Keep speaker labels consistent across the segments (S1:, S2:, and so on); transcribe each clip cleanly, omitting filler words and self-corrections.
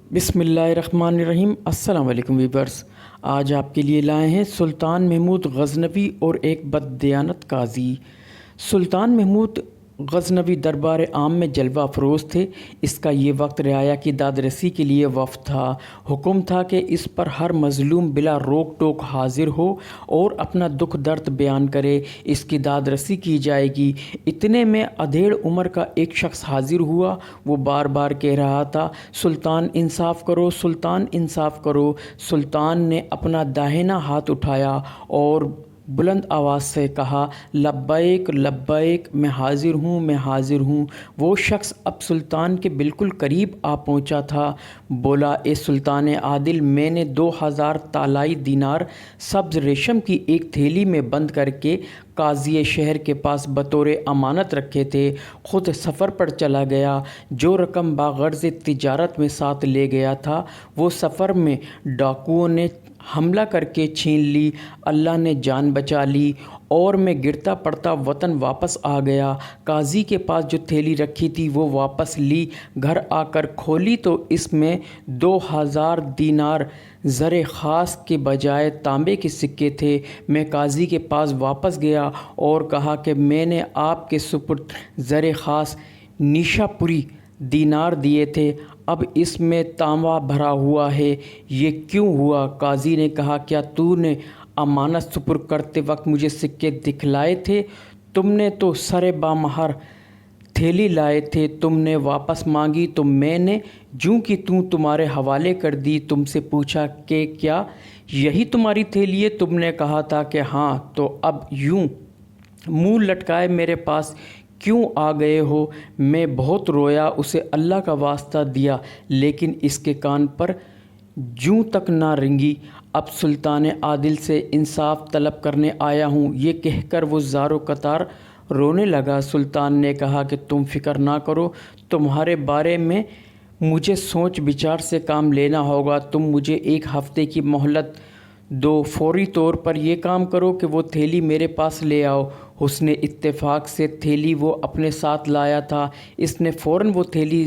S1: بسم اللہ الرحمن الرحیم۔ السلام علیکم ویورز، آج آپ کے لیے لائے ہیں سلطان محمود غزنوی اور ایک بددیانت قاضی۔ سلطان محمود غزنوی دربار عام میں جلوہ افروز تھے۔ اس کا یہ وقت رعایا کی داد رسی کے لیے وفد تھا۔ حکم تھا کہ اس پر ہر مظلوم بلا روک ٹوک حاضر ہو اور اپنا دکھ درد بیان کرے، اس کی داد رسی کی جائے گی۔ اتنے میں ادھیڑ عمر کا ایک شخص حاضر ہوا۔ وہ بار بار کہہ رہا تھا، سلطان انصاف کرو، سلطان انصاف کرو۔ سلطان نے اپنا داہنا ہاتھ اٹھایا اور بلند آواز سے کہا، لبیک لبیک، میں حاضر ہوں، میں حاضر ہوں۔ وہ شخص اب سلطان کے بالکل قریب آ پہنچا تھا۔ بولا، اے سلطان عادل، میں نے 2000 طلائی دینار سبز ریشم کی ایک تھیلی میں بند کر کے قاضی شہر کے پاس بطور امانت رکھے تھے۔ خود سفر پر چلا گیا۔ جو رقم باغرض تجارت میں ساتھ لے گیا تھا، وہ سفر میں ڈاکوؤں نے حملہ کر کے چھین لی۔ اللہ نے جان بچا لی اور میں گرتا پڑتا وطن واپس آ گیا۔ قاضی کے پاس جو تھیلی رکھی تھی وہ واپس لی۔ گھر آ کر کھولی تو اس میں 2000 دینار زر خاص کے بجائے تانبے کے سکے تھے۔ میں قاضی کے پاس واپس گیا اور کہا کہ میں نے آپ کے سپرد زر خاص نیشا پوری دینار دیے تھے، اب اس میں تانبا بھرا ہوا ہے، یہ کیوں ہوا؟ قاضی نے کہا، کیا تو نے امانت سپرد کرتے وقت مجھے سکے دکھلائے تھے؟ تم نے تو سر بامہر تھیلی لائے تھے، تم نے واپس مانگی تو میں نے جوں کی توں تمہارے حوالے کر دی۔ تم سے پوچھا کہ کیا یہی تمہاری تھیلی ہے؟ تم نے کہا تھا کہ ہاں، تو اب یوں منہ لٹکائے میرے پاس کیوں آ گئے ہو؟ میں بہت رویا، اسے اللہ کا واسطہ دیا، لیکن اس کے کان پر جوں تک نہ رنگی۔ اب سلطان عادل سے انصاف طلب کرنے آیا ہوں، یہ کہہ کر وہ زارو قطار رونے لگا۔ سلطان نے کہا کہ تم فکر نہ کرو، تمہارے بارے میں مجھے سوچ بچار سے کام لینا ہوگا۔ تم مجھے 1 ہفتے کی مہلت دو، فوری طور پر یہ کام کرو کہ وہ تھیلی میرے پاس لے آؤ۔ حسن اتفاق سے تھیلی وہ اپنے ساتھ لایا تھا۔ اس نے فوراً وہ تھیلی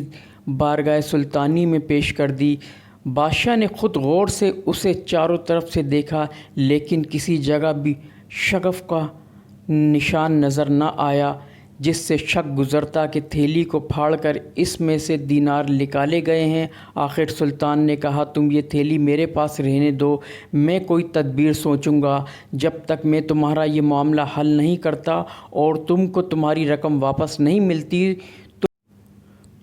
S1: بارگاہ سلطانی میں پیش کر دی۔ بادشاہ نے خود غور سے اسے چاروں طرف سے دیکھا، لیکن کسی جگہ بھی شگف کا نشان نظر نہ آیا جس سے شک گزرتا کہ تھیلی کو پھاڑ کر اس میں سے دینار نکالے گئے ہیں۔ آخر سلطان نے کہا، تم یہ تھیلی میرے پاس رہنے دو، میں کوئی تدبیر سوچوں گا۔ جب تک میں تمہارا یہ معاملہ حل نہیں کرتا اور تم کو تمہاری رقم واپس نہیں ملتی،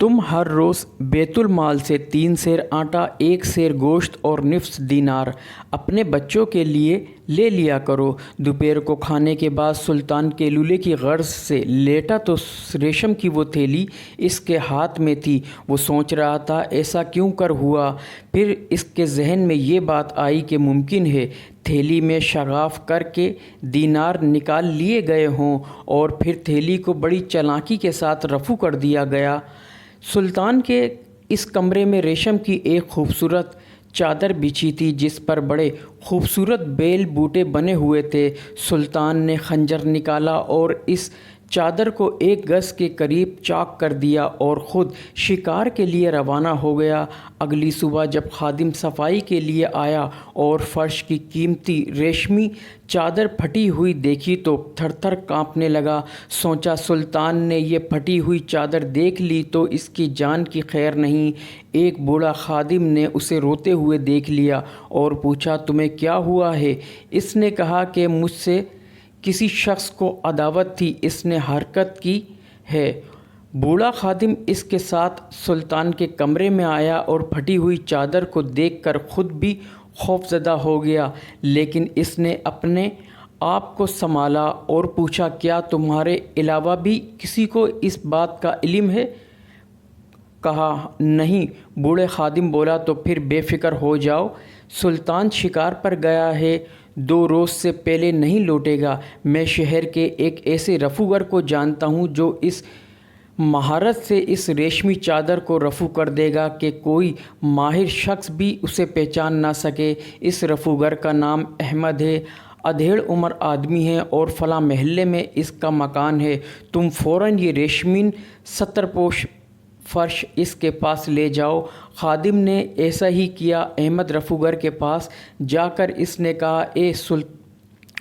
S1: تم ہر روز بیت المال سے 3 سیر آٹا، 1 سیر گوشت اور نصف دینار اپنے بچوں کے لیے لے لیا کرو۔ دوپہر کو کھانے کے بعد سلطان کیلولے کی غرض سے لیٹا تو ریشم کی وہ تھیلی اس کے ہاتھ میں تھی۔ وہ سوچ رہا تھا، ایسا کیوں کر ہوا؟ پھر اس کے ذہن میں یہ بات آئی کہ ممکن ہے تھیلی میں شگاف کر کے دینار نکال لیے گئے ہوں اور پھر تھیلی کو بڑی چالاکی کے ساتھ رفو کر دیا گیا۔ سلطان کے اس کمرے میں ریشم کی ایک خوبصورت چادر بچھی تھی جس پر بڑے خوبصورت بیل بوٹے بنے ہوئے تھے۔ سلطان نے خنجر نکالا اور اس چادر کو 1 گز کے قریب چاک کر دیا اور خود شکار کے لیے روانہ ہو گیا۔ اگلی صبح جب خادم صفائی کے لیے آیا اور فرش کی قیمتی ریشمی چادر پھٹی ہوئی دیکھی تو تھر تھر کانپنے لگا۔ سوچا، سلطان نے یہ پھٹی ہوئی چادر دیکھ لی تو اس کی جان کی خیر نہیں۔ ایک بوڑھا خادم نے اسے روتے ہوئے دیکھ لیا اور پوچھا، تمہیں کیا ہوا ہے؟ اس نے کہا کہ مجھ سے کسی شخص کو عداوت تھی، اس نے حرکت کی ہے۔ بوڑھا خادم اس کے ساتھ سلطان کے کمرے میں آیا اور پھٹی ہوئی چادر کو دیکھ کر خود بھی خوفزدہ ہو گیا، لیکن اس نے اپنے آپ کو سنبھالا اور پوچھا، کیا تمہارے علاوہ بھی کسی کو اس بات کا علم ہے؟ کہا، نہیں۔ بوڑھے خادم بولا، تو پھر بے فکر ہو جاؤ، سلطان شکار پر گیا ہے، 2 روز سے پہلے نہیں لوٹے گا۔ میں شہر کے ایک ایسے رفوگر کو جانتا ہوں جو اس مہارت سے اس ریشمی چادر کو رفو کر دے گا کہ کوئی ماہر شخص بھی اسے پہچان نہ سکے۔ اس رفوگر کا نام احمد ہے، ادھیڑ عمر آدمی ہے اور فلاں محلے میں اس کا مکان ہے۔ تم فوراً یہ ریشمین سترپوش فرش اس کے پاس لے جاؤ۔ خادم نے ایسا ہی کیا۔ احمد رفوگر کے پاس جا کر اس نے کہا، اے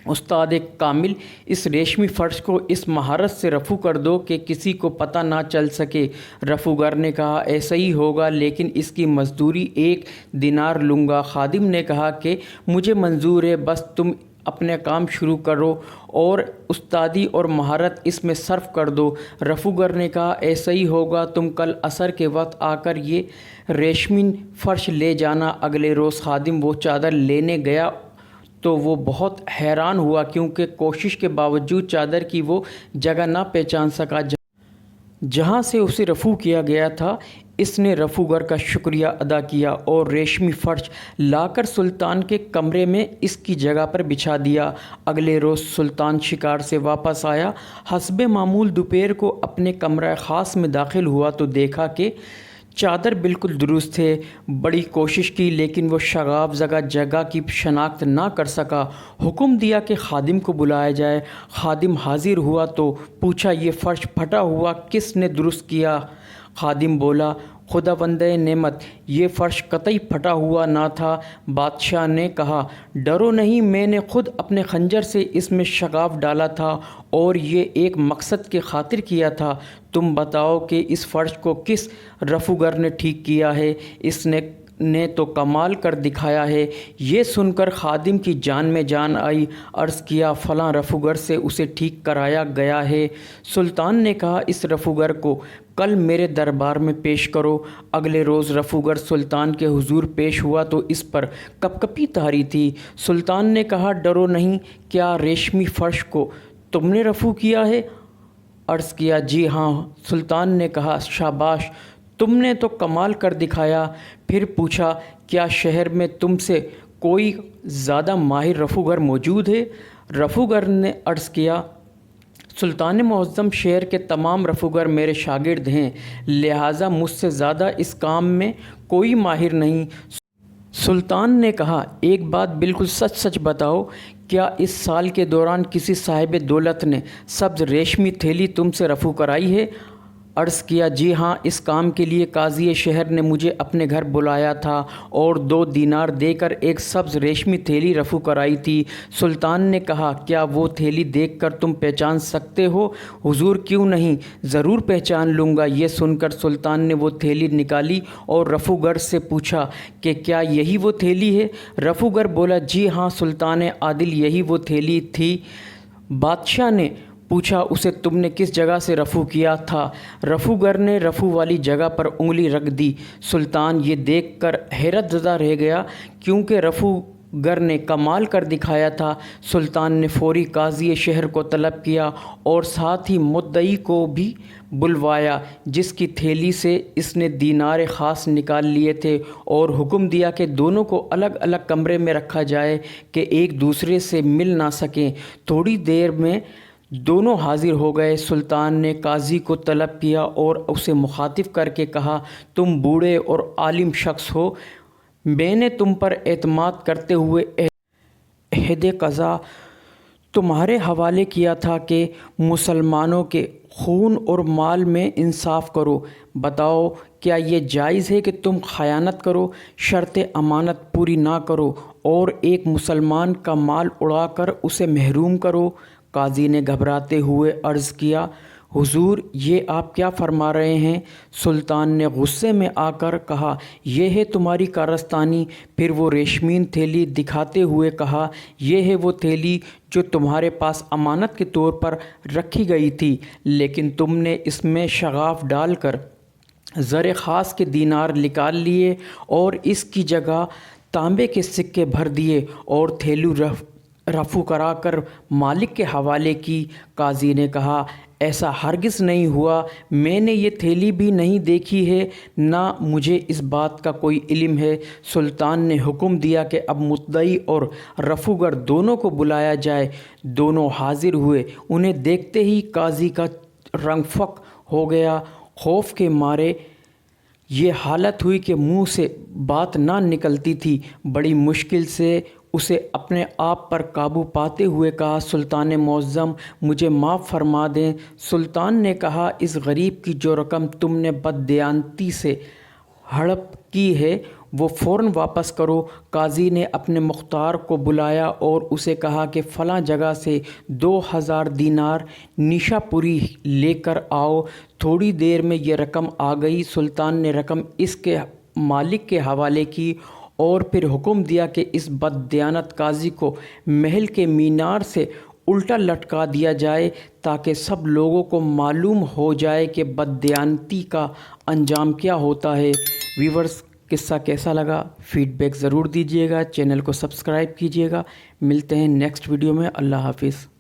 S1: استاد کامل، اس ریشمی فرش کو اس مہارت سے رفو کر دو کہ کسی کو پتہ نہ چل سکے۔ رفوگر نے کہا، ایسا ہی ہوگا، لیکن اس کی مزدوری 1 دینار لوں گا۔ خادم نے کہا کہ مجھے منظور ہے، بس تم اپنے کام شروع کرو اور استادی اور مہارت اس میں صرف کر دو۔ رفوگر نے کہا، ایسا ہی ہوگا، تم کل عصر کے وقت آ کر یہ ریشمی فرش لے جانا۔ اگلے روز خادم وہ چادر لینے گیا تو وہ بہت حیران ہوا، کیونکہ کوشش کے باوجود چادر کی وہ جگہ نہ پہچان سکا جہاں سے اسے رفو کیا گیا تھا۔ اس نے رفوگر کا شکریہ ادا کیا اور ریشمی فرش لا کر سلطان کے کمرے میں اس کی جگہ پر بچھا دیا۔ اگلے روز سلطان شکار سے واپس آیا۔ حسب معمول دوپہر کو اپنے کمرہ خاص میں داخل ہوا تو دیکھا کہ چادر بالکل درست ہے۔ بڑی کوشش کی، لیکن وہ شگاف زدہ جگہ کی شناخت نہ کر سکا۔ حکم دیا کہ خادم کو بلایا جائے۔ خادم حاضر ہوا تو پوچھا، یہ فرش پھٹا ہوا کس نے درست کیا؟ خادم بولا، خداوند نعمت، یہ فرش قطعی پھٹا ہوا نہ تھا۔ بادشاہ نے کہا، ڈرو نہیں، میں نے خود اپنے خنجر سے اس میں شگاف ڈالا تھا اور یہ ایک مقصد کے خاطر کیا تھا۔ تم بتاؤ کہ اس فرش کو کس رفوگر نے ٹھیک کیا ہے؟ اس نے تو کمال کر دکھایا ہے۔ یہ سن کر خادم کی جان میں جان آئی۔ عرض کیا، فلاں رفوگر سے اسے ٹھیک کرایا گیا ہے۔ سلطان نے کہا، اس رفوگر کو کل میرے دربار میں پیش کرو۔ اگلے روز رفوگر سلطان کے حضور پیش ہوا تو اس پر کپکپی طاری تھی۔ سلطان نے کہا، ڈرو نہیں، کیا ریشمی فرش کو تم نے رفو کیا ہے؟ عرض کیا، جی ہاں۔ سلطان نے کہا، شاباش، تم نے تو کمال کر دکھایا۔ پھر پوچھا، کیا شہر میں تم سے کوئی زیادہ ماہر رفوگر موجود ہے؟ رفوگر نے عرض کیا، سلطان معظم، شہر کے تمام رفوگر میرے شاگرد ہیں، لہٰذا مجھ سے زیادہ اس کام میں کوئی ماہر نہیں۔ سلطان نے کہا، ایک بات بالکل سچ سچ بتاؤ، کیا اس سال کے دوران کسی صاحب دولت نے سبز ریشمی تھیلی تم سے رفو کرائی ہے؟ عرض کیا، جی ہاں، اس کام کے لیے قاضی شہر نے مجھے اپنے گھر بلایا تھا اور 2 دینار دے کر ایک سبز ریشمی تھیلی رفو کرائی تھی۔ سلطان نے کہا، کیا وہ تھیلی دیکھ کر تم پہچان سکتے ہو؟ حضور، کیوں نہیں، ضرور پہچان لوں گا۔ یہ سن کر سلطان نے وہ تھیلی نکالی اور رفوگر سے پوچھا کہ کیا یہی وہ تھیلی ہے؟ رفوگر بولا، جی ہاں سلطان عادل، یہی وہ تھیلی تھی۔ بادشاہ نے پوچھا، اسے تم نے کس جگہ سے رفو کیا تھا؟ رفوگر نے رفو والی جگہ پر انگلی رکھ دی۔ سلطان یہ دیکھ کر حیرت زدہ رہ گیا، کیونکہ رفوگر نے کمال کر دکھایا تھا۔ سلطان نے فوری قاضی شہر کو طلب کیا اور ساتھ ہی مدعی کو بھی بلوایا، جس کی تھیلی سے اس نے دینار خاص نکال لیے تھے، اور حکم دیا کہ دونوں کو الگ الگ کمرے میں رکھا جائے کہ ایک دوسرے سے مل نہ سکیں۔ تھوڑی دیر میں دونوں حاضر ہو گئے۔ سلطان نے قاضی کو طلب کیا اور اسے مخاطب کر کے کہا، تم بوڑھے اور عالم شخص ہو، میں نے تم پر اعتماد کرتے ہوئے عہد قضا تمہارے حوالے کیا تھا کہ مسلمانوں کے خون اور مال میں انصاف کرو۔ بتاؤ، کیا یہ جائز ہے کہ تم خیانت کرو، شرط امانت پوری نہ کرو اور ایک مسلمان کا مال اڑا کر اسے محروم کرو؟ قاضی نے گھبراتے ہوئے عرض کیا، حضور، یہ آپ کیا فرما رہے ہیں؟ سلطان نے غصے میں آ کر کہا، یہ ہے تمہاری کارستانی۔ پھر وہ ریشمین تھیلی دکھاتے ہوئے کہا، یہ ہے وہ تھیلی جو تمہارے پاس امانت کے طور پر رکھی گئی تھی، لیکن تم نے اس میں شگاف ڈال کر زر خاص کے دینار نکال لیے اور اس کی جگہ تانبے کے سکے بھر دیے اور تھیلی رفو کرا کر مالک کے حوالے کی۔ قاضی نے کہا، ایسا ہرگز نہیں ہوا، میں نے یہ تھیلی بھی نہیں دیکھی ہے، نہ مجھے اس بات کا کوئی علم ہے۔ سلطان نے حکم دیا کہ اب مدعی اور رفوگر دونوں کو بلایا جائے۔ دونوں حاضر ہوئے۔ انہیں دیکھتے ہی قاضی کا رنگ فک ہو گیا۔ خوف کے مارے یہ حالت ہوئی کہ منہ سے بات نہ نکلتی تھی۔ بڑی مشکل سے اسے اپنے آپ پر قابو پاتے ہوئے کہا، سلطان معظم مجھے معاف فرما دیں۔ سلطان نے کہا، اس غریب کی جو رقم تم نے بددیانتی سے ہڑپ کی ہے وہ فوراً واپس کرو۔ قاضی نے اپنے مختار کو بلایا اور اسے کہا کہ فلاں جگہ سے 2000 دینار نیشا پوری لے کر آؤ۔ تھوڑی دیر میں یہ رقم آ گئی۔ سلطان نے رقم اس کے مالک کے حوالے کی اور پھر حکم دیا کہ اس بددیانت قاضی کو محل کے مینار سے الٹا لٹکا دیا جائے تاکہ سب لوگوں کو معلوم ہو جائے کہ بددیانتی کا انجام کیا ہوتا ہے۔ ویورز، قصہ کیسا لگا؟ فیڈ بیک ضرور دیجیے گا، چینل کو سبسکرائب کیجیے گا۔ ملتے ہیں نیکسٹ ویڈیو میں۔ اللہ حافظ۔